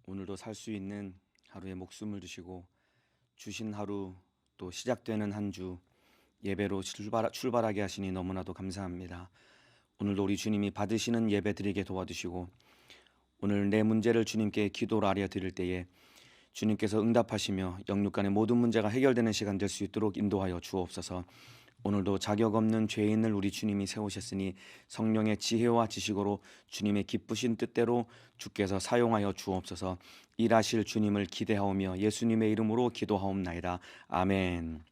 오늘도 살 수 있는 하루에 목숨을 주시고 주신 하루 또 시작되는 한 주 예배로 출발하게 하시니 너무나도 감사합니다. 오늘도 우리 주님이 받으시는 예배 드리게 도와주시고 오늘 내 문제를 주님께 기도로 알려드릴 때에 주님께서 응답하시며 영육간의 모든 문제가 해결되는 시간 될 수 있도록 인도하여 주옵소서. 오늘도 자격 없는 죄인을 우리 주님이 세우셨으니 성령의 지혜와 지식으로 주님의 기쁘신 뜻대로 주께서 사용하여 주옵소서. 일하실 주님을 기대하오며 예수님의 이름으로 기도하옵나이다. 아멘.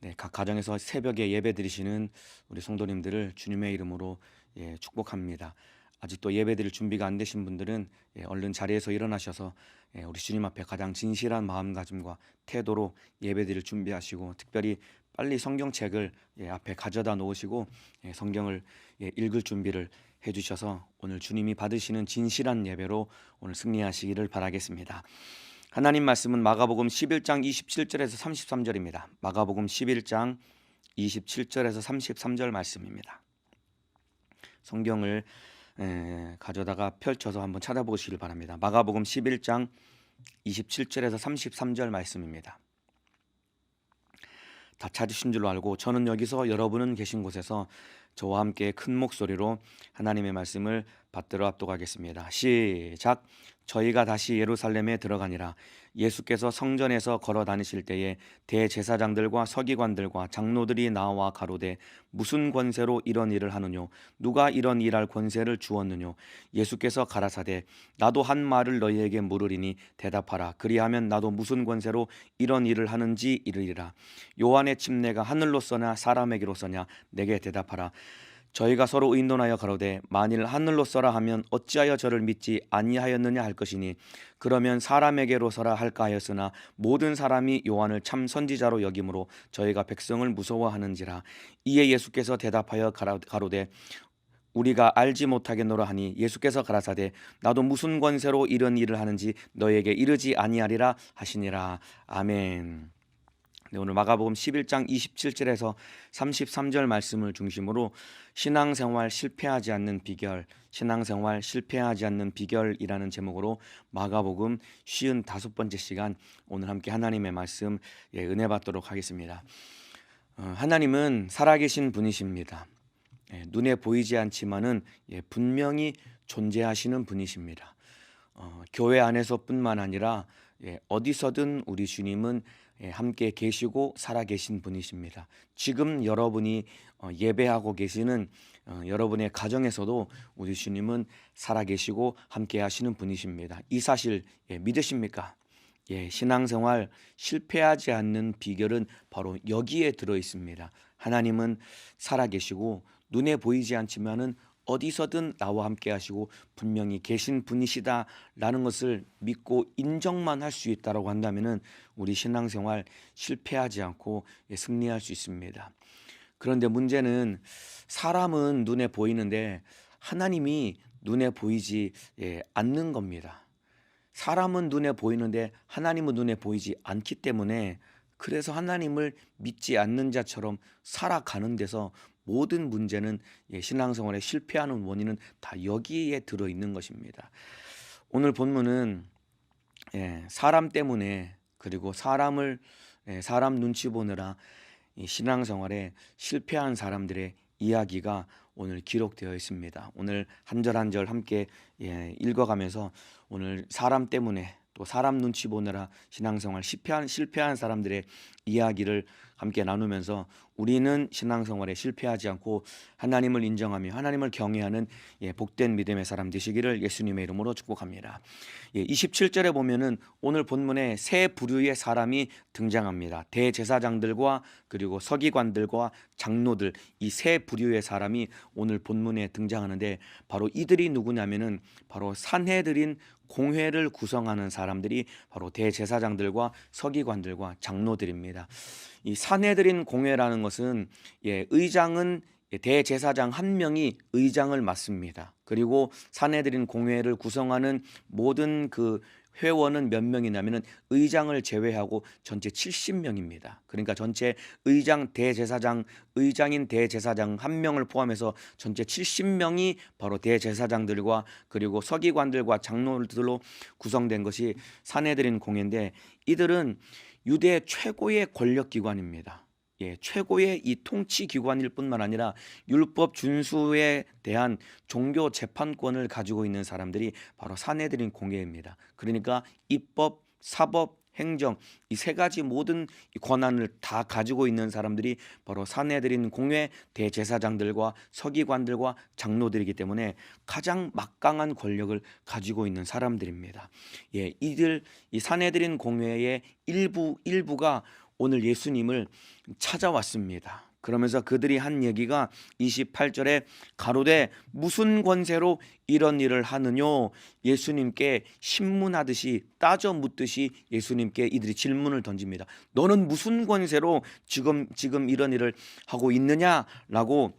네, 각 가정에서 새벽에 예배 드리시는 우리 성도님들을 주님의 이름으로 축복합니다. 아직도 예배 드릴 준비가 안 되신 분들은 얼른 자리에서 일어나셔서 우리 주님 앞에 가장 진실한 마음가짐과 태도로 예배 드릴 준비하시고, 특별히 빨리 성경책을 앞에 가져다 놓으시고 성경을 읽을 준비를 해주셔서 오늘 주님이 받으시는 진실한 예배로 오늘 승리하시기를 바라겠습니다. 하나님 말씀은 마가복음 11장 27절에서 33절입니다. 마가복음 11장 27절에서 33절 말씀입니다. 성경을 가져다가 펼쳐서 한번 찾아보시길 바랍니다. 마가복음 11장 27절에서 33절 말씀입니다. 다 찾으신 줄로 알고 저는 여기서 여러분은 계신 곳에서 저와 함께 큰 목소리로 하나님의 말씀을 받들어 압독하겠습니다. 시작. 저희가 다시 예루살렘에 들어가니라. 예수께서 성전에서 걸어 다니실 때에 대제사장들과 서기관들과 장로들이 나와 가로되 무슨 권세로 이런 일을 하느뇨? 누가 이런 일할 권세를 주었느뇨? 예수께서 가라사대 나도 한 말을 너희에게 물으리니 대답하라. 그리하면 나도 무슨 권세로 이런 일을 하는지 이르리라. 요한의 침례가 하늘로서냐 사람에게로서냐? 내게 대답하라. 저희가 서로 의논하여 가로되 만일 하늘로서라 하면 어찌하여 저를 믿지 아니하였느냐 할 것이니 그러면 사람에게로서라 할까 하였으나 모든 사람이 요한을 참 선지자로 여김으로 저희가 백성을 무서워하는지라. 이에 예수께서 대답하여 가로되 우리가 알지 못하겠노라 하니 예수께서 가라사대 나도 무슨 권세로 이런 일을 하는지 너에게 이르지 아니하리라 하시니라. 아멘. 네, 오늘 마가복음 11장 27절에서 33절 말씀을 중심으로 신앙생활 실패하지 않는 비결, 신앙생활 실패하지 않는 비결이라는 제목으로 마가복음 55번째 시간 오늘 함께 하나님의 말씀 은혜 받도록 하겠습니다. 하나님은 살아계신 분이십니다. 눈에 보이지 않지만은 분명히 존재하시는 분이십니다. 교회 안에서뿐만 아니라 어디서든 우리 주님은 함께 계시고 살아계신 분이십니다. 지금 여러분이 예배하고 계시는 여러분의 가정에서도 우리 주님은 살아계시고 함께 하시는 분이십니다. 이 사실 믿으십니까? 신앙생활 실패하지 않는 비결은 바로 여기에 들어 있습니다. 하나님은 살아계시고 눈에 보이지 않지만은 어디서든 나와 함께 하시고 분명히 계신 분이시다라는 것을 믿고 인정만 할 수 있다라고 한다면은 우리 신앙생활 실패하지 않고 승리할 수 있습니다. 그런데 문제는 사람은 눈에 보이는데 하나님이 눈에 보이지 않는 겁니다. 사람은 눈에 보이는데 하나님은 눈에 보이지 않기 때문에 그래서 하나님을 믿지 않는 자처럼 살아가는 데서 모든 문제는 신앙생활에 실패하는 원인은 다 여기에 들어있는 것입니다. 오늘 본문은 사람 때문에 그리고 사람 눈치 보느라 신앙생활에 실패한 사람들의 이야기가 오늘 기록되어 있습니다. 오늘 한 절 한 절 함께 읽어가면서 오늘 사람 때문에 또 사람 눈치 보느라 신앙생활 실패한 사람들의 이야기를 함께 나누면서 우리는 신앙생활에 실패하지 않고 하나님을 인정하며 하나님을 경외하는 복된 믿음의 사람 되시기를 예수님의 이름으로 축복합니다. 27절에 보면은 오늘 본문에 세 부류의 사람이 등장합니다. 대제사장들과 그리고 서기관들과 장로들, 이 세 부류의 사람이 오늘 본문에 등장하는데 바로 이들이 누구냐면은 바로 산헤드린 공회를 구성하는 사람들이 바로 대제사장들과 서기관들과 장로들입니다. 이 산헤드린 공회라는 것은 의장은 대제사장 한 명이 의장을 맡습니다. 그리고 산헤드린 공회를 구성하는 모든 그 회원은 몇 명이냐면은 의장을 제외하고 전체 70명입니다. 그러니까 전체 의장, 대제사장, 의장인 대제사장 한 명을 포함해서 전체 70명이 바로 대제사장들과 그리고 서기관들과 장로들로 구성된 것이 산헤드린 공회인데, 이들은 유대 최고의 권력기관입니다. 최고의 이 통치 기관일 뿐만 아니라 율법 준수에 대한 종교 재판권을 가지고 있는 사람들이 바로 산헤드린 공회입니다. 그러니까 입법, 사법, 행정 이 세 가지 모든 권한을 다 가지고 있는 사람들이 바로 산헤드린 공회 대제사장들과 서기관들과 장로들이기 때문에 가장 막강한 권력을 가지고 있는 사람들입니다. 이들 이 산헤드린 공회의 일부가 오늘 예수님을 찾아왔습니다. 그러면서 그들이 한 얘기가 28절에 가로되 무슨 권세로 이런 일을 하느뇨? 예수님께 신문하듯이 따져 묻듯이 예수님께 이들이 질문을 던집니다. 너는 무슨 권세로 지금 이런 일을 하고 있느냐라고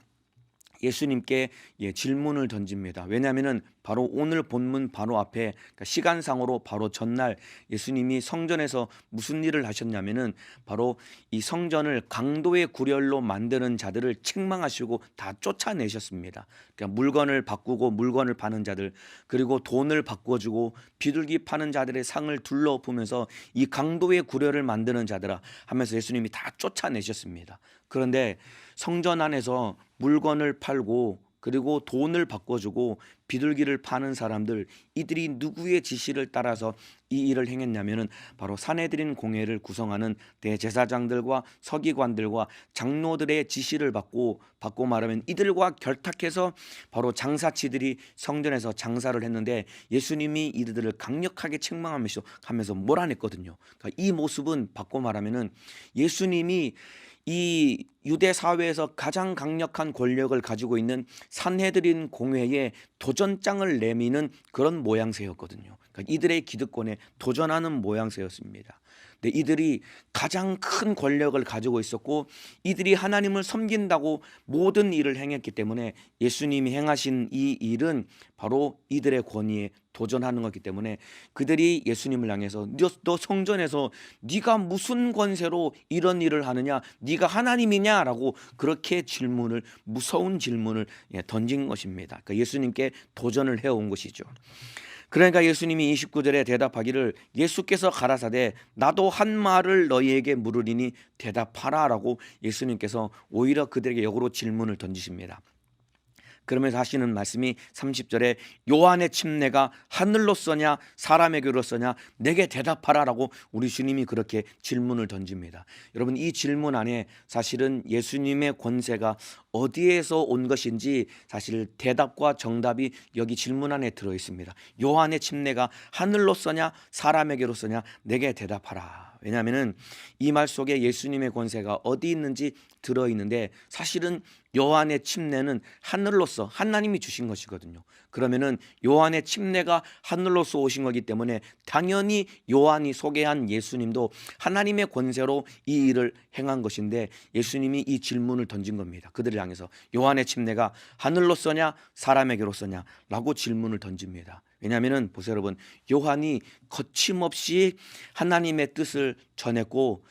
예수님께 질문을 던집니다. 왜냐하면은 바로 오늘 본문 바로 앞에, 그러니까 시간상으로 바로 전날 예수님이 성전에서 무슨 일을 하셨냐면은 바로 이 성전을 강도의 구렬로 만드는 자들을 책망하시고 다 쫓아내셨습니다. 그러니까 물건을 바꾸고 물건을 파는 자들, 그리고 돈을 바꿔주고 비둘기 파는 자들의 상을 둘러엎으면서 이 강도의 구렬을 만드는 자들아 하면서 예수님이 다 쫓아내셨습니다. 그런데 성전 안에서 물건을 팔고 그리고 돈을 바꿔주고 비둘기를 파는 사람들, 이들이 누구의 지시를 따라서 이 일을 행했냐면은 바로 산헤드린 공회를 구성하는 대제사장들과 서기관들과 장로들의 지시를 받고 말하면 이들과 결탁해서 바로 장사치들이 성전에서 장사를 했는데, 예수님이 이들을 강력하게 책망하면서 몰아냈거든요. 그러니까 이 모습은 바꿔 말하면은 예수님이 이 유대 사회에서 가장 강력한 권력을 가지고 있는 산헤드린 공회에 도전장을 내미는 그런 모양새였거든요. 그러니까 이들의 기득권에 도전하는 모양새였습니다. 근데 이들이 가장 큰 권력을 가지고 있었고 이들이 하나님을 섬긴다고 모든 일을 행했기 때문에 예수님이 행하신 이 일은 바로 이들의 권위에 도전하는 것이기 때문에 그들이 예수님을 향해서 너 성전에서 네가 무슨 권세로 이런 일을 하느냐, 네가 하나님이냐라고 그렇게 무서운 질문을 던진 것입니다. 그러니까 예수님께 도전을 해온 것이죠. 그러니까 예수님이 29절에 대답하기를 예수께서 가라사대 나도 한 말을 너희에게 물으리니 대답하라라고 예수님께서 오히려 그들에게 역으로 질문을 던지십니다. 그러면서 하시는 말씀이 30절에 요한의 침례가 하늘로서냐 사람에게로서냐 내게 대답하라라고 우리 주님이 그렇게 질문을 던집니다. 여러분, 이 질문 안에 사실은 예수님의 권세가 어디에서 온 것인지 사실 대답과 정답이 여기 질문 안에 들어 있습니다. 요한의 침례가 하늘로서냐 사람에게로서냐 내게 대답하라. 왜냐하면 이 말 속에 예수님의 권세가 어디 있는지 들어있는데, 사실은 요한의 침례는 하늘로서 하나님이 주신 것이거든요. 그러면은 요한의 침례가 하늘로서 오신 거기 때문에 당연히 요한이 소개한 예수님도 하나님의 권세로 이 일을 행한 것인데, 예수님이 이 질문을 던진 겁니다. 그들을 향해서 요한의 침례가 하늘로서냐 사람에게로서냐 라고 질문을 던집니다. 왜냐하면 보세요 여러분, 요한이 거침없이 하나님의 뜻을 전했고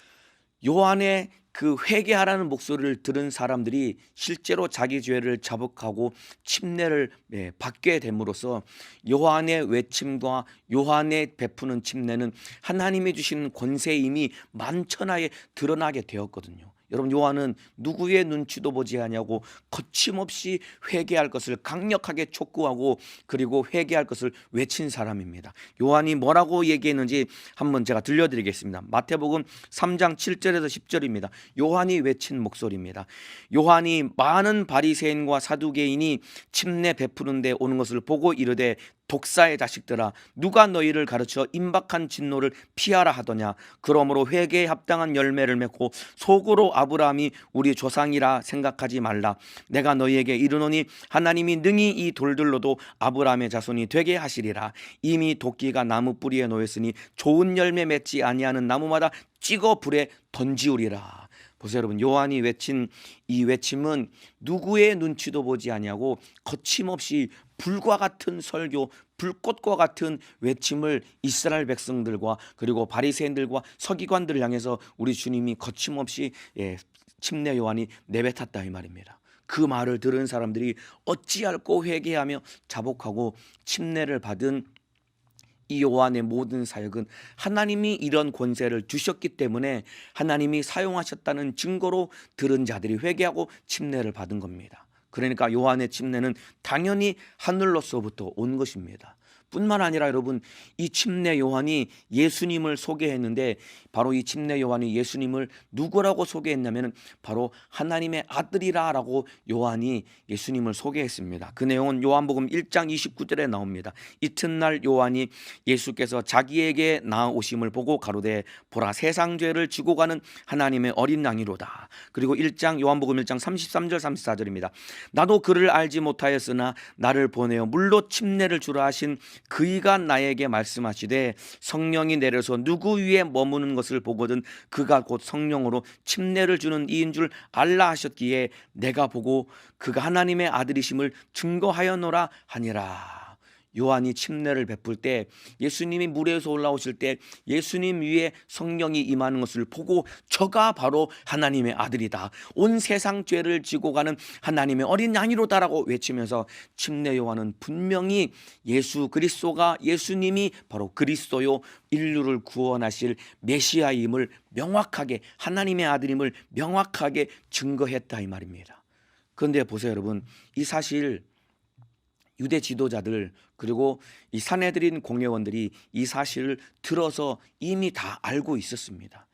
요한의 그 회개하라는 목소리를 들은 사람들이 실제로 자기 죄를 자복하고 침례를 받게 됨으로써 요한의 외침과 요한의 베푸는 침례는 하나님이 주신 권세임이 만천하에 드러나게 되었거든요. 여러분, 요한은 누구의 눈치도 보지 아니하고 거침없이 회개할 것을 강력하게 촉구하고 그리고 회개할 것을 외친 사람입니다. 요한이 뭐라고 얘기했는지 한번 제가 들려드리겠습니다. 마태복음 3장 7절에서 10절입니다. 요한이 외친 목소리입니다. 요한이 많은 바리새인과 사두개인이 침례 베푸는 데 오는 것을 보고 이르되 독사의 자식들아, 누가 너희를 가르쳐 임박한 진노를 피하라 하더냐. 그러므로 회개에 합당한 열매를 맺고 속으로 아브라함이 우리 조상이라 생각하지 말라. 내가 너희에게 이르노니 하나님이 능히 이 돌들로도 아브라함의 자손이 되게 하시리라. 이미 도끼가 나무 뿌리에 놓였으니 좋은 열매 맺지 아니하는 나무마다 찍어 불에 던지우리라. 보세요 여러분, 요한이 외친 이 외침은 누구의 눈치도 보지 아니하고 거침없이 불과 같은 설교, 불꽃과 같은 외침을 이스라엘 백성들과 그리고 바리새인들과 서기관들을 향해서 우리 주님이 거침없이 침례 요한이 내뱉었다 이 말입니다. 그 말을 들은 사람들이 어찌할꼬 회개하며 자복하고 침례를 받은 이 요한의 모든 사역은 하나님이 이런 권세를 주셨기 때문에 하나님이 사용하셨다는 증거로 들은 자들이 회개하고 침례를 받은 겁니다. 그러니까 요한의 침례는 당연히 하늘로서부터 온 것입니다. 뿐만 아니라 여러분, 이 침례 요한이 예수님을 소개했는데 바로 이 침례 요한이 예수님을 누구라고 소개했냐면 바로 하나님의 아들이라고 요한이 예수님을 소개했습니다. 그 내용은 요한복음 1장 29절에 나옵니다. 이튿날 요한이 예수께서 자기에게 나아오심을 보고 가로되 보라 세상 죄를 지고 가는 하나님의 어린 양이로다. 그리고 요한복음 1장 33절 34절입니다. 나도 그를 알지 못하였으나 나를 보내어 물로 침례를 주라 하신 그이가 나에게 말씀하시되 성령이 내려서 누구 위에 머무는 것을 보거든 그가 곧 성령으로 침례를 주는 이인 줄 알라 하셨기에 내가 보고 그가 하나님의 아들이심을 증거하였노라 하니라. 요한이 침례를 베풀 때 예수님이 물에서 올라오실 때 예수님 위에 성령이 임하는 것을 보고 저가 바로 하나님의 아들이다, 온 세상 죄를 지고 가는 하나님의 어린 양이로다라고 외치면서 침례 요한은 분명히 예수 그리스도가 예수님이 바로 그리스도요 인류를 구원하실 메시아임을 명확하게, 하나님의 아들임을 명확하게 증거했다 이 말입니다. 그런데 보세요 여러분, 이 사실 유대 지도자들 그리고 이 산헤드린 공회원들이 이 사실을 들어서 이미 다 알고 있었습니다.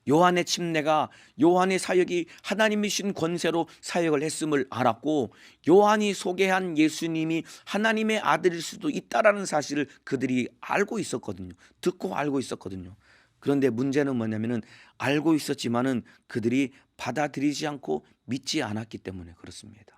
요한의 침례가, 요한의 사역이 하나님이신 권세로 사역을 했음을 알았고 요한이 소개한 예수님이 하나님의 아들일 수도 있다라는 사실을 그들이 알고 있었거든요. 듣고 알고 있었거든요. 그런데 문제는 뭐냐면은 알고 있었지만은 그들이 받아들이지 않고 믿지 않았기 때문에 그렇습니다.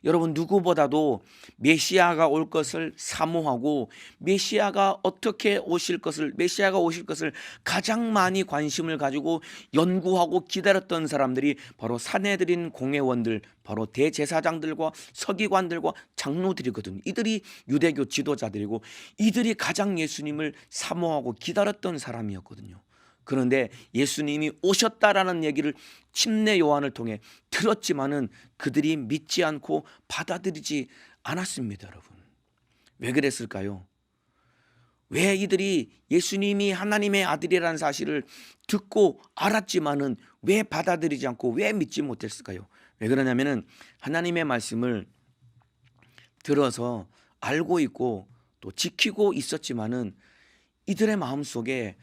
여러분, 누구보다도 메시아가 올 것을 사모하고 메시아가 오실 것을 가장 많이 관심을 가지고 연구하고 기다렸던 사람들이 바로 산헤드린 공회원들, 바로 대제사장들과 서기관들과 장로들이거든요. 이들이 유대교 지도자들이고 이들이 가장 예수님을 사모하고 기다렸던 사람이었거든요. 그런데 예수님이 오셨다라는 얘기를 침례 요한을 통해 들었지만은 그들이 믿지 않고 받아들이지 않았습니다. 여러분, 왜 그랬을까요? 왜 이들이 예수님이 하나님의 아들이라는 사실을 듣고 알았지만은 왜 받아들이지 않고 왜 믿지 못했을까요? 왜 그러냐면은 하나님의 말씀을 들어서 알고 있고 또 지키고 있었지만은 이들의 마음속에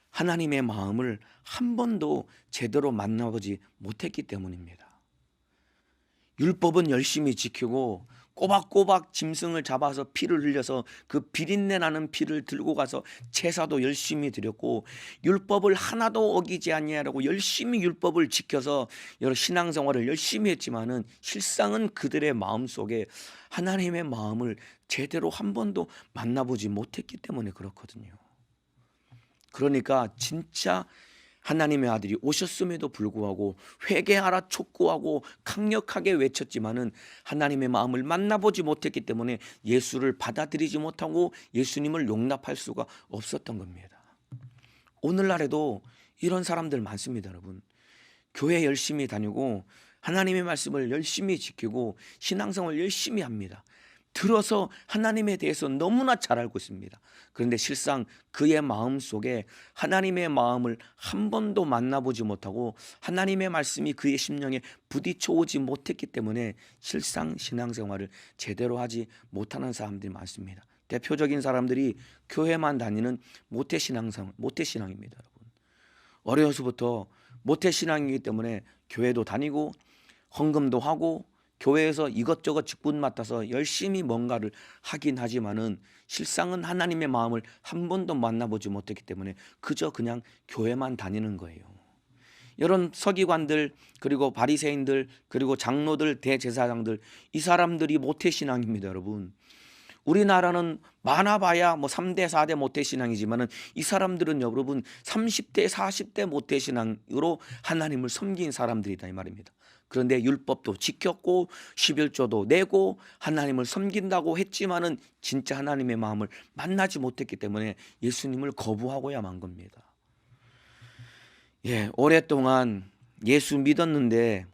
하나님의 마음을 한 번도 제대로 만나보지 못했기 때문입니다. 율법은 열심히 지키고 꼬박꼬박 짐승을 잡아서 피를 흘려서 그 비린내 나는 피를 들고 가서 제사도 열심히 드렸고 율법을 하나도 어기지 아니하라고 열심히 율법을 지켜서 여러 신앙생활을 열심히 했지만은 실상은 그들의 마음속에 하나님의 마음을 제대로 한 번도 만나보지 못했기 때문에 그렇거든요. 그러니까 진짜 하나님의 아들이 오셨음에도 불구하고 회개하라 촉구하고 강력하게 외쳤지만은 하나님의 마음을 만나보지 못했기 때문에 예수를 받아들이지 못하고 예수님을 용납할 수가 없었던 겁니다. 오늘날에도 이런 사람들 많습니다. 여러분, 교회 열심히 다니고 하나님의 말씀을 열심히 지키고 신앙생활 열심히 합니다. 들어서 하나님에 대해서 너무나 잘 알고 있습니다. 그런데 실상 그의 마음 속에 하나님의 마음을 한 번도 만나보지 못하고 하나님의 말씀이 그의 심령에 부딪혀 오지 못했기 때문에 실상 신앙생활을 제대로 하지 못하는 사람들이 많습니다. 대표적인 사람들이 교회만 다니는 모태신앙입니다. 여러분, 어려서부터 모태신앙이기 때문에 교회도 다니고 헌금도 하고 교회에서 이것저것 직분 맡아서 열심히 뭔가를 하긴 하지만은 실상은 하나님의 마음을 한 번도 만나보지 못했기 때문에 그저 그냥 교회만 다니는 거예요. 이런 서기관들 그리고 바리새인들 그리고 장로들 대제사장들, 이 사람들이 모태신앙입니다. 여러분, 우리나라는 많아봐야 뭐 3대 4대 모태신앙이지만은 이 사람들은 여러분 30대 40대 모태신앙으로 하나님을 섬긴 사람들이다 이 말입니다. 그런데 율법도 지켰고 11조도 내고 하나님을 섬긴다고 했지만은 진짜 하나님의 마음을 만나지 못했기 때문에 예수님을 거부하고야 만 겁니다. 오랫동안 예수 믿었는데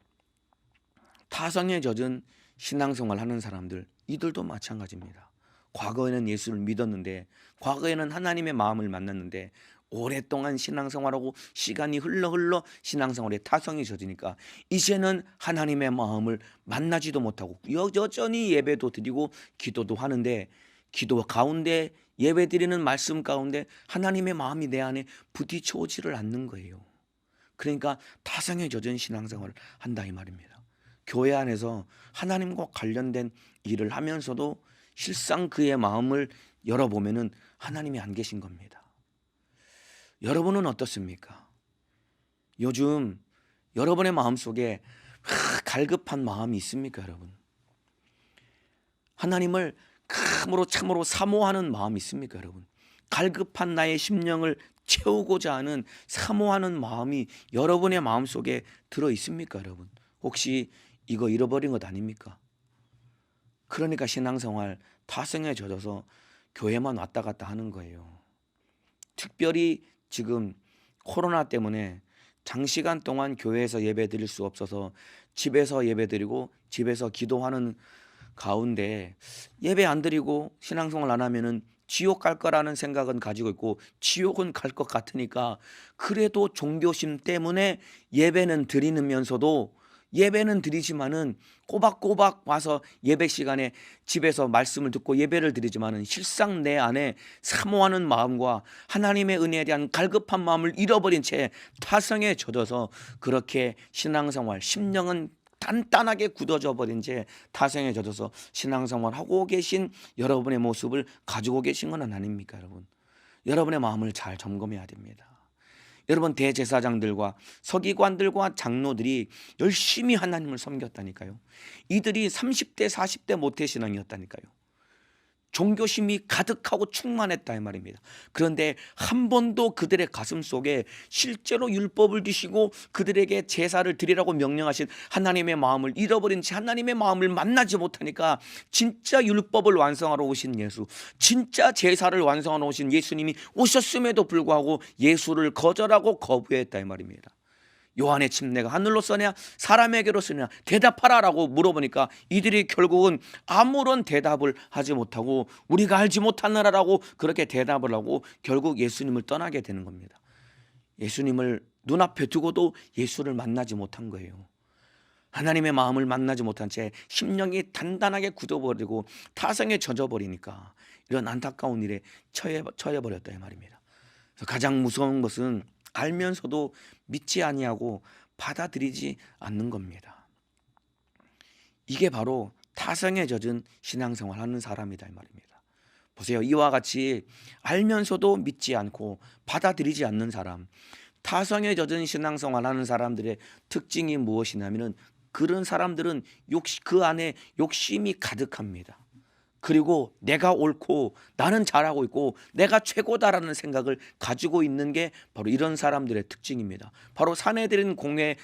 타성에 젖은 신앙생활 하는 사람들, 이들도 마찬가지입니다. 과거에는 예수를 믿었는데, 과거에는 하나님의 마음을 만났는데 오랫동안 신앙생활하고 시간이 흘러 신앙생활에 타성이 젖으니까 이제는 하나님의 마음을 만나지도 못하고 여전히 예배도 드리고 기도도 하는데, 기도 가운데 예배 드리는 말씀 가운데 하나님의 마음이 내 안에 부딪혀 오지를 않는 거예요. 그러니까 타성에 젖은 신앙생활을 한다 이 말입니다. 교회 안에서 하나님과 관련된 일을 하면서도 실상 그의 마음을 열어보면은 하나님이 안 계신 겁니다. 여러분은 어떻습니까? 요즘 여러분의 마음속에 갈급한 마음이 있습니까, 여러분? 하나님을 참으로 사모하는 마음이 있습니까, 여러분? 갈급한 나의 심령을 채우고자 하는 사모하는 마음이 여러분의 마음속에 들어 있습니까, 여러분? 혹시 이거 잃어버린 것 아닙니까? 그러니까 신앙생활 타성에 젖어서 교회만 왔다 갔다 하는 거예요. 특별히 지금 코로나 때문에 장시간 동안 교회에서 예배 드릴 수 없어서 집에서 예배 드리고 집에서 기도하는 가운데 예배 안 드리고 신앙생활 안 하면은 지옥 갈 거라는 생각은 가지고 있고 지옥은 갈 것 같으니까 그래도 종교심 때문에 예배는 드리면서도 예배는 드리지만은 꼬박꼬박 와서 예배 시간에 집에서 말씀을 듣고 예배를 드리지만은 실상 내 안에 사모하는 마음과 하나님의 은혜에 대한 갈급한 마음을 잃어버린 채 타성에 젖어서 그렇게 신앙생활, 심령은 단단하게 굳어져 버린 채 타성에 젖어서 신앙생활 하고 계신 여러분의 모습을 가지고 계신 건 아닙니까, 여러분? 여러분의 마음을 잘 점검해야 됩니다. 여러분, 대제사장들과 서기관들과 장로들이 열심히 하나님을 섬겼다니까요. 이들이 30대 40대 모태신앙이었다니까요. 종교심이 가득하고 충만했다 이 말입니다. 그런데 한 번도 그들의 가슴 속에 실제로 율법을 지시고 그들에게 제사를 드리라고 명령하신 하나님의 마음을 잃어버린 채 하나님의 마음을 만나지 못하니까 진짜 율법을 완성하러 오신 예수, 진짜 제사를 완성하러 오신 예수님이 오셨음에도 불구하고 예수를 거절하고 거부했다 이 말입니다. 요한의 침례가 하늘로 써냐 사람에게로 쓰냐 대답하라라고 물어보니까 이들이 결국은 아무런 대답을 하지 못하고 우리가 알지 못하느라라고 그렇게 대답을 하고 결국 예수님을 떠나게 되는 겁니다. 예수님을 눈앞에 두고도 예수를 만나지 못한 거예요. 하나님의 마음을 만나지 못한 채 심령이 단단하게 굳어버리고 타성에 젖어버리니까 이런 안타까운 일에 처해버렸다 이 말입니다. 그래서 가장 무서운 것은 알면서도 믿지 아니하고 받아들이지 않는 겁니다. 이게 바로 타성에 젖은 신앙생활 하는 사람이다 이 말입니다. 보세요. 이와 같이 알면서도 믿지 않고 받아들이지 않는 사람, 타성에 젖은 신앙생활 하는 사람들의 특징이 무엇이냐면은 그런 사람들은 그 안에 욕심이 가득합니다. 그리고 내가 옳고 나는 잘하고 있고 내가 최고다라는 생각을 가지고 있는 게 바로 이런 사람들의 특징입니다. 바로 사내들인 공회를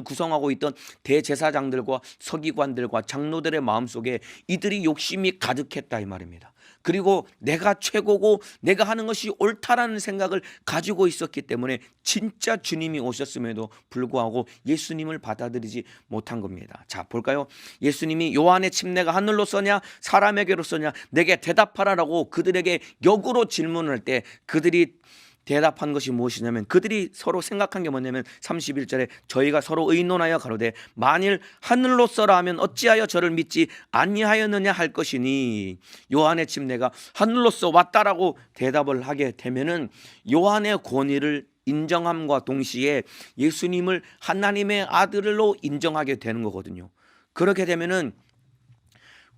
구성하고 있던 대제사장들과 서기관들과 장로들의 마음속에 이들이 욕심이 가득했다 이 말입니다. 그리고 내가 최고고 내가 하는 것이 옳다라는 생각을 가지고 있었기 때문에 진짜 주님이 오셨음에도 불구하고 예수님을 받아들이지 못한 겁니다. 자, 볼까요? 예수님이 요한의 침례가 하늘로 쏘냐 사람에게로 쏘냐 내게 대답하라라고 그들에게 역으로 질문할 때 그들이 대답한 것이 무엇이냐면 그들이 서로 생각한 게 뭐냐면 31절에 저희가 서로 의논하여 가로되 만일 하늘로 쏘라 하면 어찌하여 저를 믿지 아니하였느냐 할 것이니 요한의 침례가 하늘로서 왔다라고 대답을 하게 되면은 요한의 권위를 인정함과 동시에 예수님을 하나님의 아들로 인정하게 되는 거거든요. 그렇게 되면은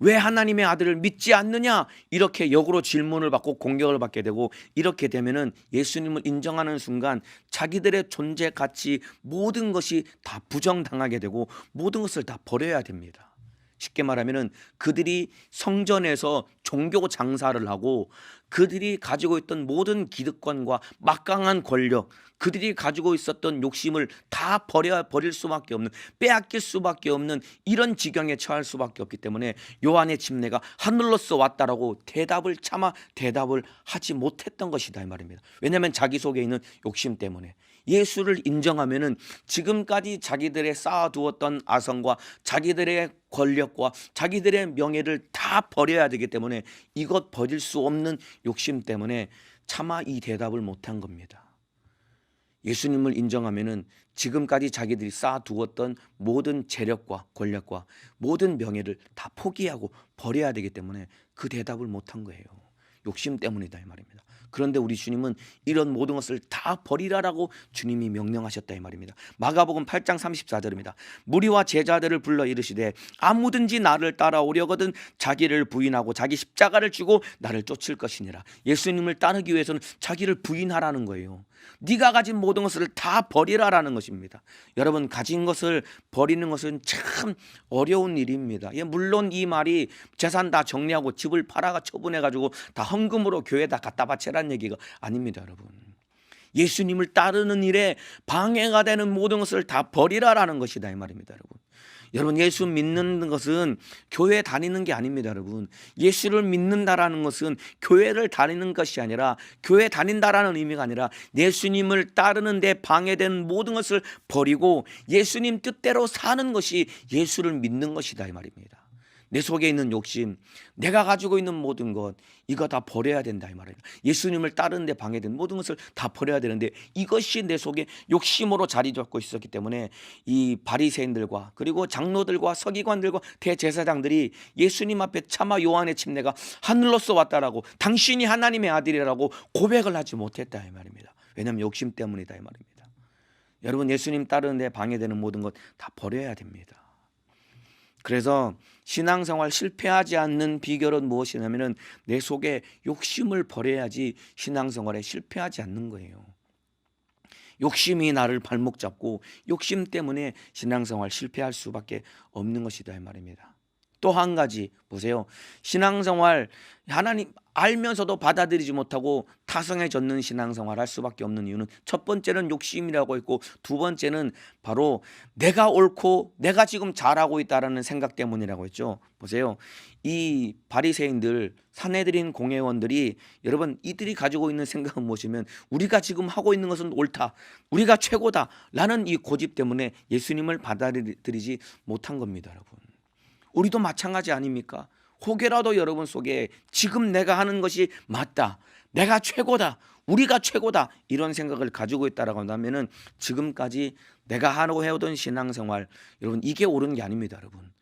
왜 하나님의 아들을 믿지 않느냐 이렇게 역으로 질문을 받고 공격을 받게 되고 이렇게 되면은 예수님을 인정하는 순간 자기들의 존재 가치 모든 것이 다 부정당하게 되고 모든 것을 다 버려야 됩니다. 쉽게 말하면은 그들이 성전에서 종교 장사를 하고 그들이 가지고 있던 모든 기득권과 막강한 권력, 그들이 가지고 있었던 욕심을 다 버릴 수밖에 없는, 빼앗길 수밖에 없는 이런 지경에 처할 수밖에 없기 때문에 요한의 침례가 하늘로서 왔다라고 대답을 하지 못했던 것이다 이 말입니다. 왜냐하면 자기 속에 있는 욕심 때문에. 예수를 인정하면은 지금까지 자기들의 쌓아두었던 아성과 자기들의 권력과 자기들의 명예를 다 버려야 되기 때문에 이것 버릴 수 없는 욕심 때문에 차마 이 대답을 못한 겁니다. 예수님을 인정하면은 지금까지 자기들이 쌓아두었던 모든 재력과 권력과 모든 명예를 다 포기하고 버려야 되기 때문에 그 대답을 못한 거예요. 욕심 때문이다 이 말입니다. 그런데 우리 주님은 이런 모든 것을 다 버리라라고 주님이 명령하셨다 이 말입니다. 마가복음 8장 34절입니다. 무리와 제자들을 불러 이르시되 아무든지 나를 따라오려거든 자기를 부인하고 자기 십자가를 지고 나를 쫓을 것이니라. 예수님을 따르기 위해서는 자기를 부인하라는 거예요. 네가 가진 모든 것을 다 버리라라는 것입니다. 여러분, 가진 것을 버리는 것은 참 어려운 일입니다. 물론 이 말이 재산 다 정리하고 집을 팔아가 처분해가지고 다 헌금으로 교회에다 갖다 바치라는 얘기가 아닙니다. 여러분, 예수님을 따르는 일에 방해가 되는 모든 것을 다 버리라라는 것이다 이 말입니다. 여러분, 예수 믿는 것은 교회 다니는 게 아닙니다. 여러분, 예수를 믿는다라는 것은 교회를 다니는 것이 아니라, 교회 다닌다라는 의미가 아니라 예수님을 따르는 데 방해된 모든 것을 버리고 예수님 뜻대로 사는 것이 예수를 믿는 것이다 이 말입니다. 내 속에 있는 욕심, 내가 가지고 있는 모든 것, 이거 다 버려야 된다 이 말이에요. 예수님을 따르는데 방해된 모든 것을 다 버려야 되는데 이것이 내 속에 욕심으로 자리 잡고 있었기 때문에 이 바리새인들과 그리고 장로들과 서기관들과 대제사장들이 예수님 앞에 차마 요한의 침례가 하늘로서 왔다라고, 당신이 하나님의 아들이라고 고백을 하지 못했다 이 말입니다. 왜냐하면 욕심 때문이다 이 말입니다. 여러분, 예수님 따르는데 방해되는 모든 것 다 버려야 됩니다. 그래서 신앙생활 실패하지 않는 비결은 무엇이냐면 내 속에 욕심을 버려야지 신앙생활에 실패하지 않는 거예요. 욕심이 나를 발목 잡고 욕심 때문에 신앙생활 실패할 수밖에 없는 것이다 이 말입니다. 또 한 가지 보세요. 신앙생활 하나님 알면서도 받아들이지 못하고 타성에 젖는 신앙생활 할 수밖에 없는 이유는 첫 번째는 욕심이라고 했고 두 번째는 바로 내가 옳고 내가 지금 잘하고 있다라는 생각 때문이라고 했죠. 보세요. 이 바리새인들, 산헤드린 공회원들이, 여러분, 이들이 가지고 있는 생각은 무엇이면 우리가 지금 하고 있는 것은 옳다, 우리가 최고다 라는 이 고집 때문에 예수님을 받아들이지 못한 겁니다. 여러분, 우리도 마찬가지 아닙니까? 혹여라도 여러분 속에 지금 내가 하는 것이 맞다, 내가 최고다, 우리가 최고다 이런 생각을 가지고 있다라고 한다면은 지금까지 내가 하고 해오던 신앙생활, 여러분, 이게 옳은 게 아닙니다. 여러분,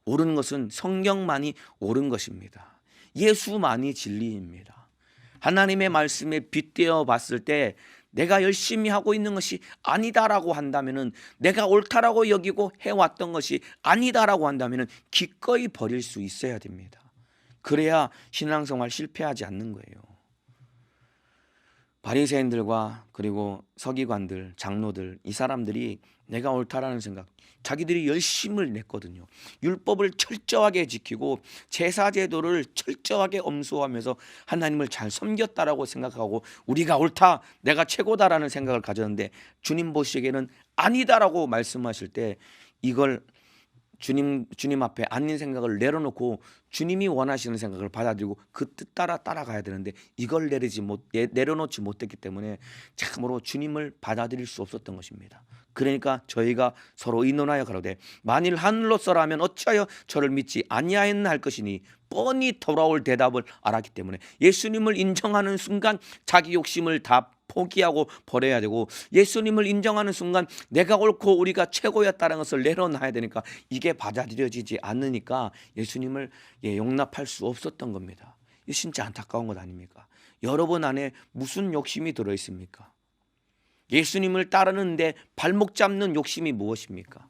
옳은 것은 성경만이 옳은 것입니다. 예수만이 진리입니다. 하나님의 말씀에 빗대어 봤을 때 내가 열심히 하고 있는 것이 아니다라고 한다면은, 내가 옳다라고 여기고 해왔던 것이 아니다라고 한다면은 기꺼이 버릴 수 있어야 됩니다. 그래야 신앙생활 실패하지 않는 거예요. 바리새인들과 그리고 서기관들, 장로들, 이 사람들이 내가 옳다라는 생각, 자기들이 열심을 냈거든요. 율법을 철저하게 지키고 제사제도를 철저하게 엄수하면서 하나님을 잘 섬겼다라고 생각하고 우리가 옳다, 내가 최고다라는 생각을 가졌는데 주님 보시기에는 아니다라고 말씀하실 때 이걸 주님 앞에 아닌 생각을 내려놓고 주님이 원하시는 생각을 받아들이고 그 뜻 따라 따라가야 되는데 이걸 내려놓지 못했기 때문에 참으로 주님을 받아들일 수 없었던 것입니다. 그러니까 저희가 서로 의논하여 가로되 만일 하늘로서라면 어찌하여 저를 믿지 아니하였나 할 것이니, 뻔히 돌아올 대답을 알았기 때문에 예수님을 인정하는 순간 자기 욕심을 다 포기하고 버려야 되고, 예수님을 인정하는 순간 내가 옳고 우리가 최고였다는 것을 내려놔야 되니까 이게 받아들여지지 않으니까 예수님을 용납할 수 없었던 겁니다. 이 진짜 안타까운 것 아닙니까? 여러분 안에 무슨 욕심이 들어있습니까? 예수님을 따르는데 발목 잡는 욕심이 무엇입니까?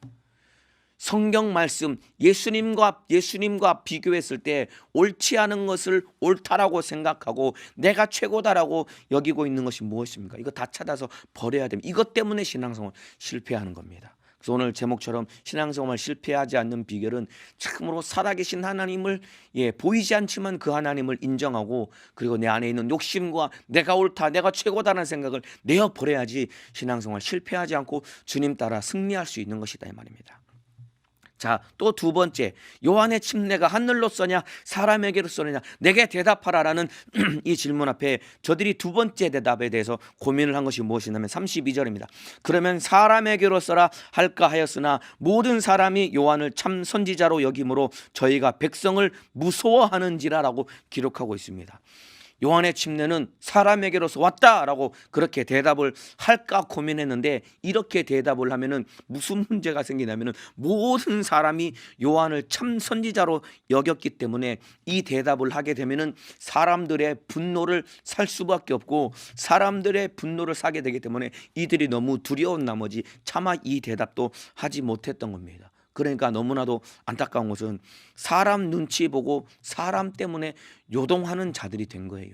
성경 말씀, 예수님과 비교했을 때 옳지 않은 것을 옳다라고 생각하고 내가 최고다라고 여기고 있는 것이 무엇입니까? 이거 다 찾아서 버려야 됩니다. 이것 때문에 신앙생활 실패하는 겁니다. 그래서 오늘 제목처럼 신앙생활 실패하지 않는 비결은 참으로 살아계신 하나님을 보이지 않지만 그 하나님을 인정하고 그리고 내 안에 있는 욕심과 내가 옳다, 내가 최고다라는 생각을 내어버려야지 신앙생활 실패하지 않고 주님 따라 승리할 수 있는 것이다 이 말입니다. 자, 또 두 번째, 요한의 침례가 하늘로 쏘냐 사람에게로 쏘느냐 내게 대답하라라는 이 질문 앞에 저들이 두 번째 대답에 대해서 고민을 한 것이 무엇이냐면 32절입니다. 그러면 사람에게로 쏘라 할까 하였으나 모든 사람이 요한을 참 선지자로 여김으로 저희가 백성을 무서워하는지라라고 기록하고 있습니다. 요한의 침례는 사람에게로서 왔다라고 그렇게 대답을 할까 고민했는데 이렇게 대답을 하면은 무슨 문제가 생기냐면은 모든 사람이 요한을 참 선지자로 여겼기 때문에 이 대답을 하게 되면은 사람들의 분노를 살 수밖에 없고 사람들의 분노를 사게 되기 때문에 이들이 너무 두려운 나머지 차마 이 대답도 하지 못했던 겁니다. 그러니까 너무나도 안타까운 것은 사람 눈치 보고 사람 때문에 요동하는 자들이 된 거예요.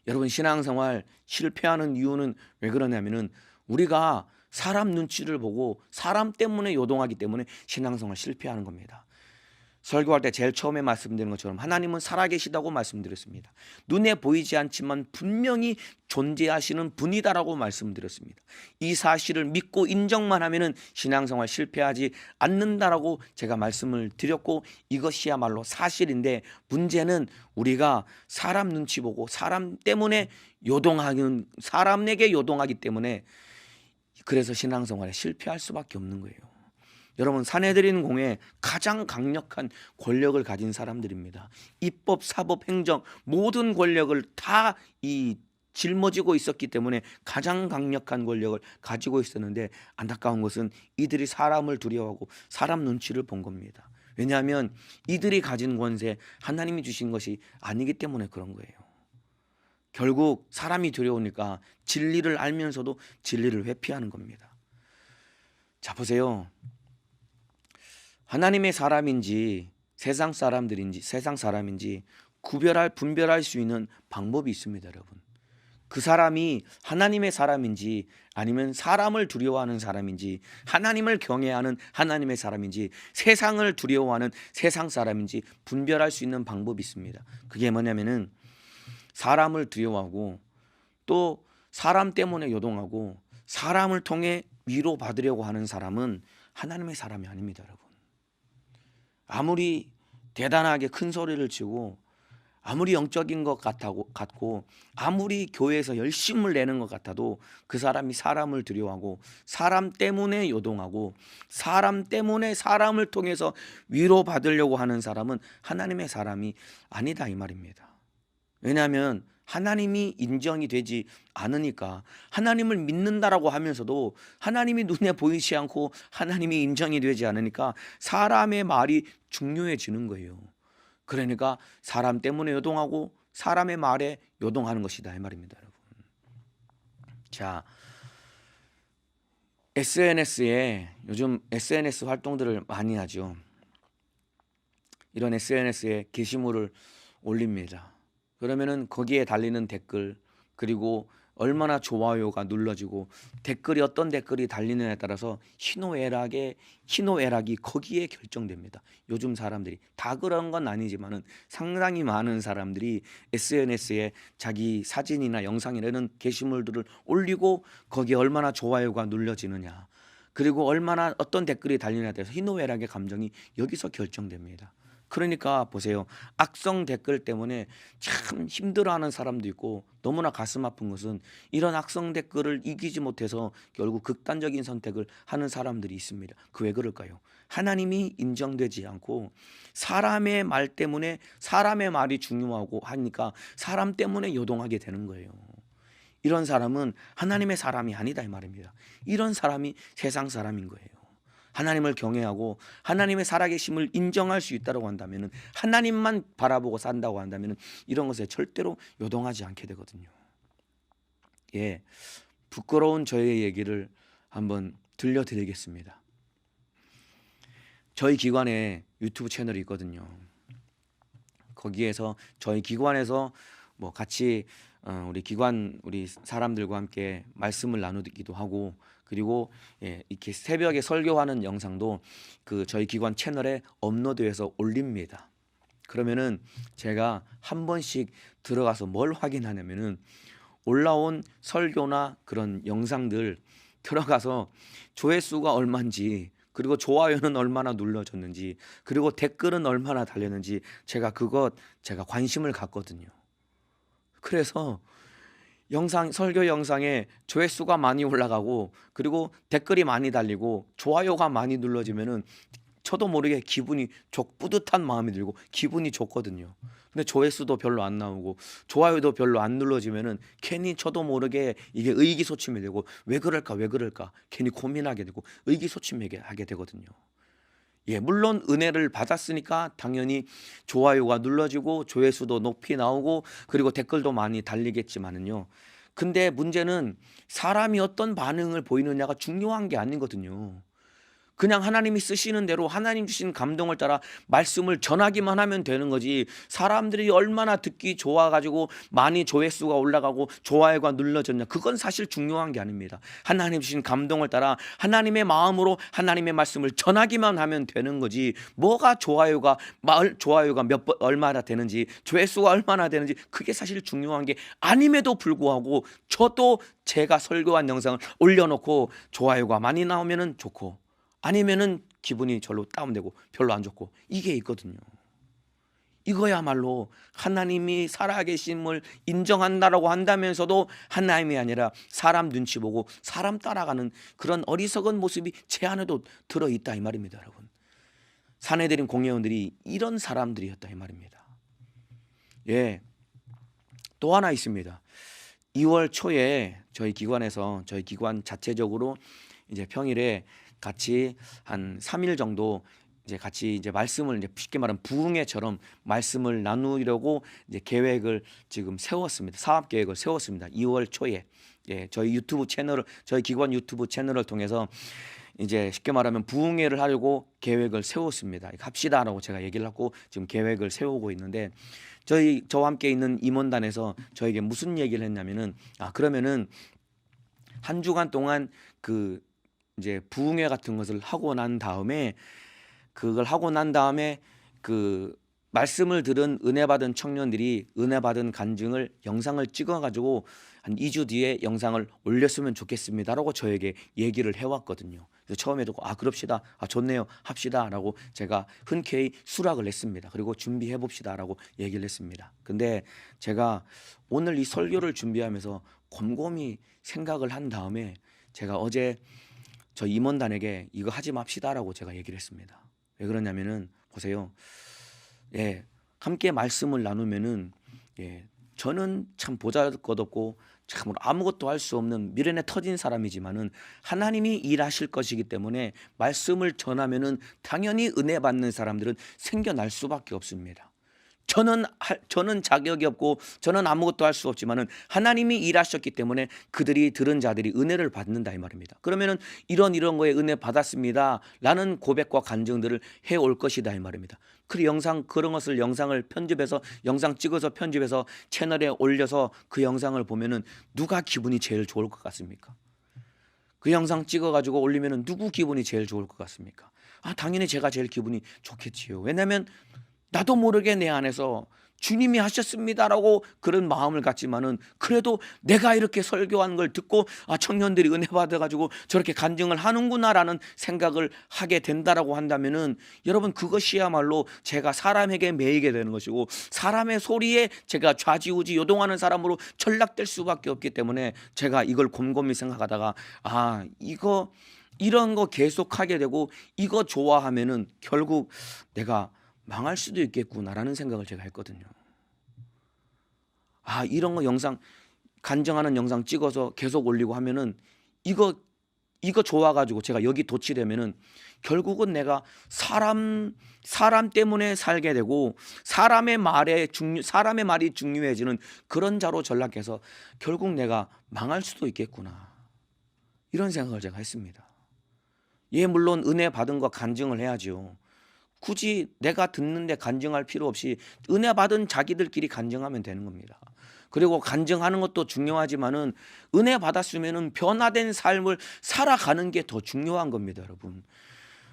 여러분 신앙생활 실패하는 이유는 왜 그러냐면은 우리가 사람 눈치를 보고 사람 때문에 요동하기 때문에 신앙생활 실패하는 겁니다. 설교할 때 제일 처음에 말씀드린 것처럼 하나님은 살아계시다고 말씀드렸습니다. 눈에 보이지 않지만 분명히 존재하시는 분이다라고 말씀드렸습니다. 이 사실을 믿고 인정만 하면은 신앙생활 실패하지 않는다라고 제가 말씀을 드렸고 이것이야말로 사실인데 문제는 우리가 사람 눈치 보고 사람 때문에 요동하는 사람에게 요동하기 때문에 그래서 신앙생활에 실패할 수밖에 없는 거예요. 여러분 산헤드린 공회 가장 강력한 권력을 가진 사람들입니다. 입법, 사법, 행정 모든 권력을 다 짊어지고 있었기 때문에 가장 강력한 권력을 가지고 있었는데 안타까운 것은 이들이 사람을 두려워하고 사람 눈치를 본 겁니다. 왜냐하면 이들이 가진 권세 하나님이 주신 것이 아니기 때문에 그런 거예요. 결국 사람이 두려우니까 진리를 알면서도 진리를 회피하는 겁니다. 자 보세요. 하나님의 사람인지 세상 사람인지 분별할 수 있는 방법이 있습니다, 여러분. 그 사람이 하나님의 사람인지 아니면 사람을 두려워하는 사람인지 하나님을 경외하는 하나님의 사람인지 세상을 두려워하는 세상 사람인지 분별할 수 있는 방법이 있습니다. 그게 뭐냐면은 사람을 두려워하고 또 사람 때문에 요동하고 사람을 통해 위로받으려고 하는 사람은 하나님의 사람이 아닙니다, 여러분. 아무리 대단하게 큰 소리를 치고 아무리 영적인 것 같고 아무리 교회에서 열심을 내는 것 같아도 그 사람이 사람을 두려워하고 사람 때문에 요동하고 사람 때문에 사람을 통해서 위로받으려고 하는 사람은 하나님의 사람이 아니다 이 말입니다. 왜냐하면 하나님이 인정이 되지 않으니까 하나님을 믿는다라고 하면서도 하나님이 눈에 보이지 않고 하나님이 인정이 되지 않으니까 사람의 말이 중요해지는 거예요. 그러니까 사람 때문에 요동하고 사람의 말에 요동하는 것이다 이 말입니다, 여러분. 자, SNS에 요즘 SNS 활동들을 많이 하죠. 이런 SNS에 게시물을 올립니다. 그러면은 거기에 달리는 댓글 그리고 얼마나 좋아요가 눌러지고 댓글이 어떤 댓글이 달리느냐에 따라서 희노애락이 거기에 결정됩니다. 요즘 사람들이 다 그런 건 아니지만은 상당히 많은 사람들이 SNS에 자기 사진이나 영상이라는 게시물들을 올리고 거기에 얼마나 좋아요가 눌러지느냐 그리고 얼마나 어떤 댓글이 달리느냐에 따라서 희노애락의 감정이 여기서 결정됩니다. 그러니까 보세요. 악성 댓글 때문에 참 힘들어하는 사람도 있고 너무나 가슴 아픈 것은 이런 악성 댓글을 이기지 못해서 결국 극단적인 선택을 하는 사람들이 있습니다. 그 왜 그럴까요? 하나님이 인정되지 않고 사람의 말 때문에 사람의 말이 중요하고 하니까 사람 때문에 요동하게 되는 거예요. 이런 사람은 하나님의 사람이 아니다 이 말입니다. 이런 사람이 세상 사람인 거예요. 하나님을 경외하고 하나님의 살아계심을 인정할 수 있다고 한다면 하나님만 바라보고 산다고 한다면 이런 것에 절대로 요동하지 않게 되거든요. 예, 부끄러운 저의 얘기를 한번 들려드리겠습니다. 저희 기관에 유튜브 채널이 있거든요. 거기에서 저희 기관에서 같이 우리 기관 우리 사람들과 함께 말씀을 나누기도 하고 그리고 이렇게 새벽에 설교하는 영상도 그 저희 기관 채널에 업로드해서 올립니다. 그러면은 제가 한 번씩 들어가서 뭘 확인하냐면은 올라온 설교나 그런 영상들 들어가서 조회수가 얼마인지, 그리고 좋아요는 얼마나 눌러졌는지, 그리고 댓글은 얼마나 달렸는지 제가 관심을 갖거든요. 그래서 설교 영상에 조회수가 많이 올라가고 그리고 댓글이 많이 달리고 좋아요가 많이 눌러지면은 저도 모르게 뿌듯한 마음이 들고 기분이 좋거든요. 근데 조회수도 별로 안 나오고 좋아요도 별로 안 눌러지면은 괜히 저도 모르게 이게 의기소침이 되고 왜 그럴까 괜히 고민하게 되고 의기소침하게 되거든요. 물론 은혜를 받았으니까 당연히 좋아요가 눌러지고 조회수도 높이 나오고 그리고 댓글도 많이 달리겠지만은요. 근데 문제는 사람이 어떤 반응을 보이느냐가 중요한 게 아니거든요. 그냥 하나님이 쓰시는 대로 하나님 주신 감동을 따라 말씀을 전하기만 하면 되는 거지, 사람들이 얼마나 듣기 좋아가지고 많이 조회수가 올라가고 좋아요가 눌러졌냐, 그건 사실 중요한 게 아닙니다. 하나님 주신 감동을 따라 하나님의 마음으로 하나님의 말씀을 전하기만 하면 되는 거지, 뭐가 좋아요가 얼마나 되는지 조회수가 얼마나 되는지 그게 사실 중요한 게 아님에도 불구하고 저도 제가 설교한 영상을 올려놓고 좋아요가 많이 나오면은 좋고 아니면은 기분이 절로 다운되고 별로 안 좋고 이게 있거든요. 이거야말로 하나님이 살아계심을 인정한다라고 한다면서도 하나님이 아니라 사람 눈치 보고 사람 따라가는 그런 어리석은 모습이 제 안에도 들어있다 이 말입니다. 여러분, 사내들인 공회원들이 이런 사람들이었다 이 말입니다. 또 하나 있습니다. 2월 초에 저희 기관 자체적으로 이제 평일에 같이 한 3일 정도 이제 같이 이제 말씀을 이제 쉽게 말하면 부흥회처럼 말씀을 나누려고 이제 지금 세웠습니다. 사업 계획을 세웠습니다. 2월 초에 저희 기관 유튜브 채널을 통해서 이제 쉽게 말하면 부흥회를 하려고 계획을 세웠습니다. 합시다라고 제가 얘기를 하고 지금 계획을 세우고 있는데 저와 함께 있는 임원단에서 저에게 무슨 얘기를 했냐면은 그러면은 한 주간 동안 이제 부흥회 같은 것을 하고 난 다음에 그 말씀을 들은 은혜 받은 청년들이 은혜 받은 간증을 영상을 찍어 가지고 한 2주 뒤에 영상을 올렸으면 좋겠습니다라고 저에게 얘기를 해왔거든요. 그래서 처음에 듣고 그럽시다, 좋네요, 합시다라고 제가 흔쾌히 수락을 했습니다. 그리고 준비해 봅시다라고 얘기를 했습니다. 근데 제가 오늘 이 설교를 준비하면서 곰곰이 생각을 한 다음에 제가 어제 저 임원단에게 이거 하지 맙시다라고 제가 얘기를 했습니다. 왜 그러냐면은 보세요. 함께 말씀을 나누면은 저는 참 보잘것없고 참으로 아무것도 할 수 없는 미련에 터진 사람이지만은 하나님이 일하실 것이기 때문에 말씀을 전하면은 당연히 은혜 받는 사람들은 생겨날 수밖에 없습니다. 저는 자격이 없고 저는 아무것도 할 수 없지만은 하나님이 일하셨기 때문에 들은 자들이 은혜를 받는다 이 말입니다. 그러면은 이런 거에 은혜 받았습니다라는 고백과 간증들을 해올 것이다 이 말입니다. 그런 것을 영상을 편집해서 영상 찍어서 편집해서 채널에 올려서 그 영상을 보면은 누가 기분이 제일 좋을 것 같습니까? 그 영상 찍어가지고 올리면은 누구 기분이 제일 좋을 것 같습니까? 당연히 제가 제일 기분이 좋겠지요. 왜냐하면 나도 모르게 내 안에서 주님이 하셨습니다라고 그런 마음을 갖지만은 그래도 내가 이렇게 설교한 걸 듣고 청년들이 은혜 받아가지고 저렇게 간증을 하는구나라는 생각을 하게 된다라고 한다면은 여러분, 그것이야말로 제가 사람에게 매이게 되는 것이고 사람의 소리에 제가 좌지우지 요동하는 사람으로 전락될 수밖에 없기 때문에 제가 이걸 곰곰이 생각하다가 이런 거 계속하게 되고 이거 좋아하면은 결국 내가 망할 수도 있겠구나라는 생각을 제가 했거든요. 이런 거 간증하는 영상 찍어서 계속 올리고 하면은 이거 좋아가지고 제가 여기 도취되면은 결국은 내가 사람 때문에 살게 되고 사람의 말이 중요해지는 그런 자로 전락해서 결국 내가 망할 수도 있겠구나, 이런 생각을 제가 했습니다. 물론 은혜 받은 거 간증을 해야죠. 굳이 내가 듣는데 간증할 필요 없이 은혜 받은 자기들끼리 간증하면 되는 겁니다. 그리고 간증하는 것도 중요하지만은 은혜 받았으면은 변화된 삶을 살아가는 게 더 중요한 겁니다, 여러분.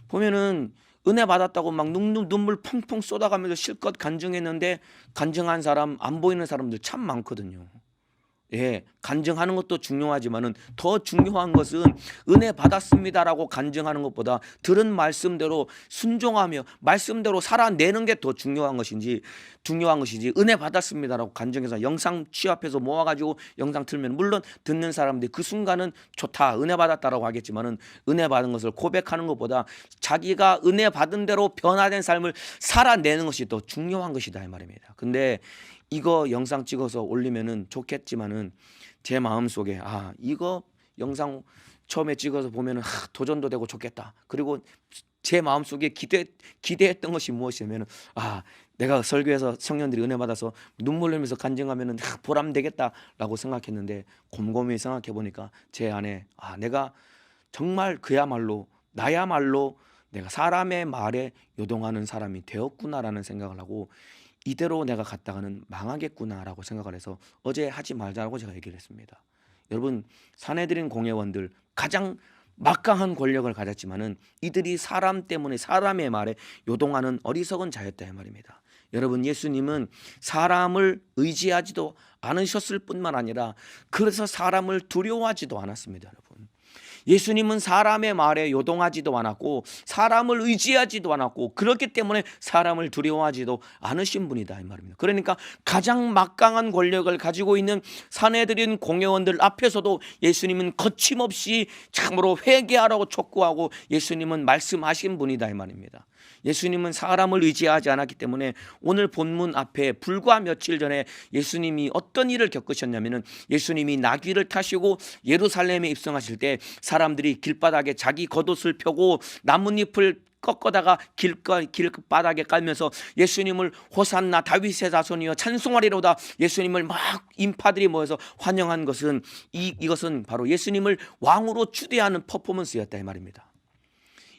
보면은 은혜 받았다고 막 눈물 펑펑 쏟아가면서 실컷 간증했는데 간증한 사람 안 보이는 사람들 참 많거든요. 예, 간증하는 것도 중요하지만은 더 중요한 것은 은혜 받았습니다라고 간증하는 것보다 들은 말씀대로 순종하며 말씀대로 살아내는 게 더 중요한 것이지 은혜 받았습니다라고 간증해서 영상 취합해서 모아가지고 영상 틀면 물론 듣는 사람들이 그 순간은 좋다 은혜 받았다라고 하겠지만은 은혜 받은 것을 고백하는 것보다 자기가 은혜 받은 대로 변화된 삶을 살아내는 것이 더 중요한 것이다 이 말입니다. 근데 이거 영상 찍어서 올리면은 좋겠지만은 제 마음속에 이거 영상 처음에 찍어서 보면은 도전도 되고 좋겠다. 그리고 제 마음속에 기대했던 것이 무엇이냐면은 내가 설교해서 청년들이 은혜 받아서 눈물 흘리면서 간증하면은 보람 되겠다라고 생각했는데 곰곰이 생각해 보니까 제 안에 내가 정말 나야말로 내가 사람의 말에 요동하는 사람이 되었구나라는 생각을 하고 이대로 내가 갔다가는 망하겠구나라고 생각을 해서 어제 하지 말자고 제가 얘기를 했습니다. 여러분 사내들인 공회원들 가장 막강한 권력을 가졌지만은 이들이 사람 때문에 사람의 말에 요동하는 어리석은 자였다 이 말입니다. 여러분 예수님은 사람을 의지하지도 않으셨을 뿐만 아니라 그래서 사람을 두려워하지도 않았습니다. 여러분 예수님은 사람의 말에 요동하지도 않았고 사람을 의지하지도 않았고 그렇기 때문에 사람을 두려워하지도 않으신 분이다 이 말입니다. 그러니까 가장 막강한 권력을 가지고 있는 사내들인 공회원들 앞에서도 예수님은 거침없이 참으로 회개하라고 촉구하고 예수님은 말씀하신 분이다 이 말입니다. 예수님은 사람을 의지하지 않았기 때문에 오늘 본문 앞에 불과 며칠 전에 예수님이 어떤 일을 겪으셨냐면은 예수님이 나귀를 타시고 예루살렘에 입성하실 때 사람들이 길바닥에 자기 겉옷을 펴고 나뭇잎을 꺾어다가 길바닥에 깔면서 예수님을 호산나 다윗의 자손이여 찬송하리로다 예수님을 막 인파들이 모여서 환영한 것은 이것은 바로 예수님을 왕으로 추대하는 퍼포먼스였다 이 말입니다.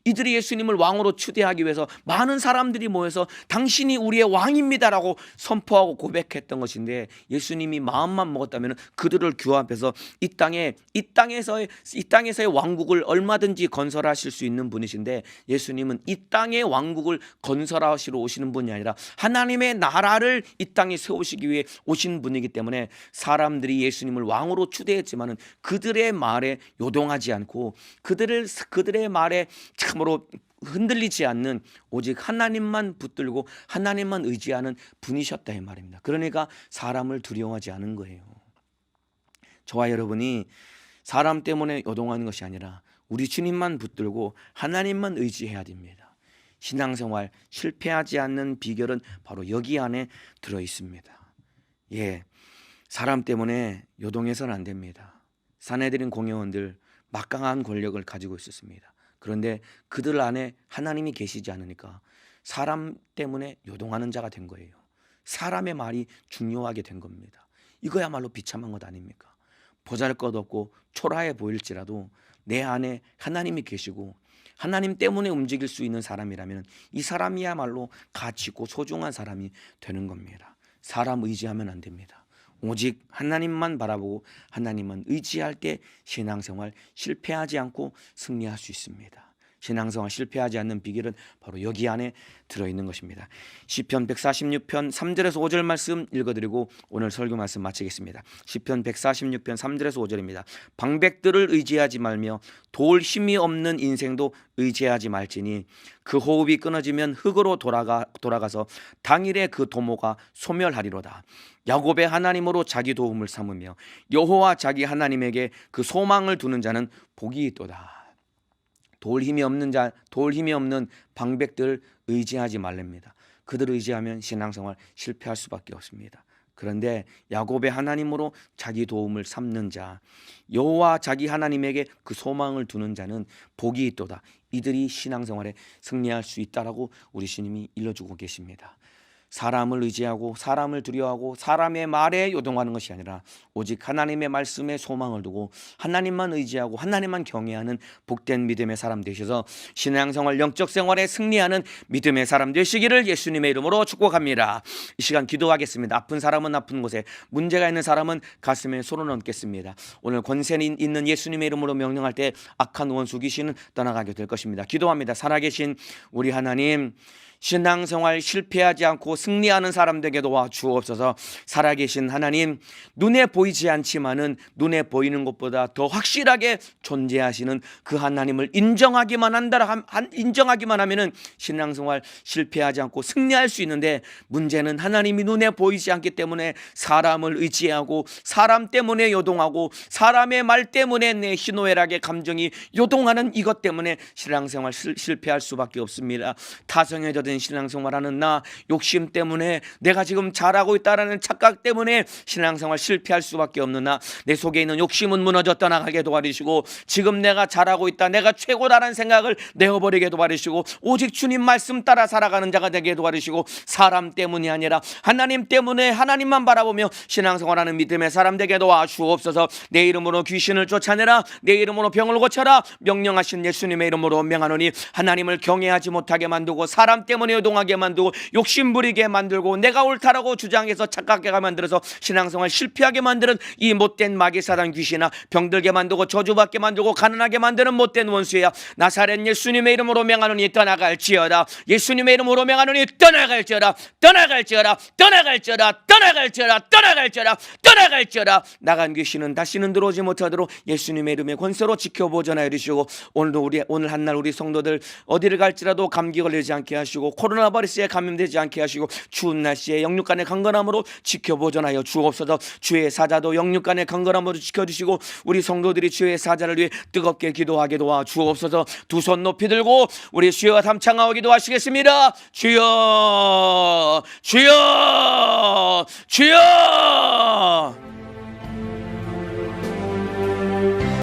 이들이 예수님을 왕으로 추대하기 위해서 많은 사람들이 모여서 당신이 우리의 왕입니다라고 선포하고 고백했던 것인데 예수님이 마음만 먹었다면 그들을 규합해서 이 땅에서의 왕국을 얼마든지 건설하실 수 있는 분이신데 예수님은 이 땅의 왕국을 건설하시러 오시는 분이 아니라 하나님의 나라를 이 땅에 세우시기 위해 오신 분이기 때문에 사람들이 예수님을 왕으로 추대했지만은 그들의 말에 요동하지 않고 그들의 말에 참으로 흔들리지 않는 오직 하나님만 붙들고 하나님만 의지하는 분이셨다 이 말입니다. 그러니까 사람을 두려워하지 않은 거예요. 저와 여러분이 사람 때문에 요동하는 것이 아니라 우리 주님만 붙들고 하나님만 의지해야 됩니다. 신앙생활 실패하지 않는 비결은 바로 여기 안에 들어 있습니다. 사람 때문에 요동해서는 안 됩니다. 사내들인 공회원들 막강한 권력을 가지고 있었습니다. 그런데 그들 안에 하나님이 계시지 않으니까 사람 때문에 요동하는 자가 된 거예요. 사람의 말이 중요하게 된 겁니다. 이거야말로 비참한 것 아닙니까? 보잘것없고 초라해 보일지라도 내 안에 하나님이 계시고 하나님 때문에 움직일 수 있는 사람이라면 이 사람이야말로 가치 있고 소중한 사람이 되는 겁니다. 사람 의지하면 안 됩니다. 오직 하나님만 바라보고 하나님만 의지할 때 신앙생활 실패하지 않고 승리할 수 있습니다. 신앙생활 실패하지 않는 비결은 바로 여기 안에 들어있는 것입니다. 시편 146편 3절에서 5절 말씀 읽어드리고 오늘 설교 말씀 마치겠습니다. 시편 146편 3절에서 5절입니다. 방백들을 의지하지 말며 도울 힘이 없는 인생도 의지하지 말지니 그 호흡이 끊어지면 흙으로 돌아가서 당일에 그 도모가 소멸하리로다. 야곱의 하나님으로 자기 도움을 삼으며 여호와 자기 하나님에게 그 소망을 두는 자는 복이 있도다. 도울 힘이 없는 방백들 의지하지 말랍니다. 그들 의지하면 신앙생활 실패할 수밖에 없습니다. 그런데 야곱의 하나님으로 자기 도움을 삼는 자, 여호와 자기 하나님에게 그 소망을 두는 자는 복이 있도다. 이들이 신앙생활에 승리할 수 있다라고 우리 주님이 일러주고 계십니다. 사람을 의지하고 사람을 두려워하고 사람의 말에 요동하는 것이 아니라 오직 하나님의 말씀에 소망을 두고 하나님만 의지하고 하나님만 경외하는 복된 믿음의 사람 되셔서 신앙생활 영적 생활에 승리하는 믿음의 사람 되시기를 예수님의 이름으로 축복합니다. 이 시간 기도하겠습니다. 아픈 사람은 아픈 곳에, 문제가 있는 사람은 가슴에 손을 얹겠습니다. 오늘 권세 있는 예수님의 이름으로 명령할 때 악한 원수 귀신은 떠나가게 될 것입니다. 기도합니다. 살아계신 우리 하나님, 신앙생활 실패하지 않고 승리하는 사람 되게 도와주옵소서. 살아계신 하나님, 눈에 보이지 않지만은 눈에 보이는 것보다 더 확실하게 존재하시는 그 하나님을 인정하기만 하면은 신앙생활 실패하지 않고 승리할 수 있는데, 문제는 하나님이 눈에 보이지 않기 때문에 사람을 의지하고 사람 때문에 요동하고 사람의 말 때문에 내 희노애락의 감정이 요동하는 이것 때문에 신앙생활 실패할 수밖에 없습니다. 타성해져 신앙생활하는 나, 욕심 때문에 내가 지금 잘하고 있다라는 착각 때문에 신앙생활 실패할 수밖에 없는 나, 내 속에 있는 욕심은 무너져 떠나가게 도와주시고 지금 내가 잘하고 있다, 내가 최고다라는 생각을 내어버리게 도와주시고 오직 주님 말씀 따라 살아가는 자가 되게 도와주시고 사람 때문이 아니라 하나님 때문에 하나님만 바라보며 신앙생활하는 믿음의 사람 되게 도와주옵소서. 내 이름으로 귀신을 쫓아내라, 내 이름으로 병을 고쳐라 명령하신 예수님의 이름으로 명하노니 하나님을 경외하지 못하게 만들고 사람 때문에 요동하게 만들고 욕심 부리게 만들고 내가 옳다라고 주장해서 착각하게 만들어서 신앙생활 실패하게 만드는 이 못된 마귀 사단 귀신아, 병들게 만들고 저주받게 만들고 가난하게 만드는 못된 원수야, 나사렛 예수님의 이름으로 명하노니 떠나갈지어다. 예수님의 이름으로 명하노니 떠나갈지어다. 떠나갈지어다. 떠나갈지어다. 떠나갈지어다. 떠나갈지어다. 떠나갈지어다. 나간 귀신은 다시는 들어오지 못하도록 예수님의 이름의 권세로 지켜보전하여 주시고, 오늘 한날 우리 성도들 어디를 갈지라도 감기 걸리지 않게 하시고 코로나 바이러스에 감염되지 않게 하시고 추운 날씨에 영육간의 강건함으로 지켜보전하여 주옵소서. 주의 사자도 영육간의 강건함으로 지켜주시고 우리 성도들이 주의 사자를 위해 뜨겁게 기도하게 도와 주옵소서. 두 손 높이 들고 우리 주여 담창하고 기도하시겠습니다. 주여, 주여, 주여.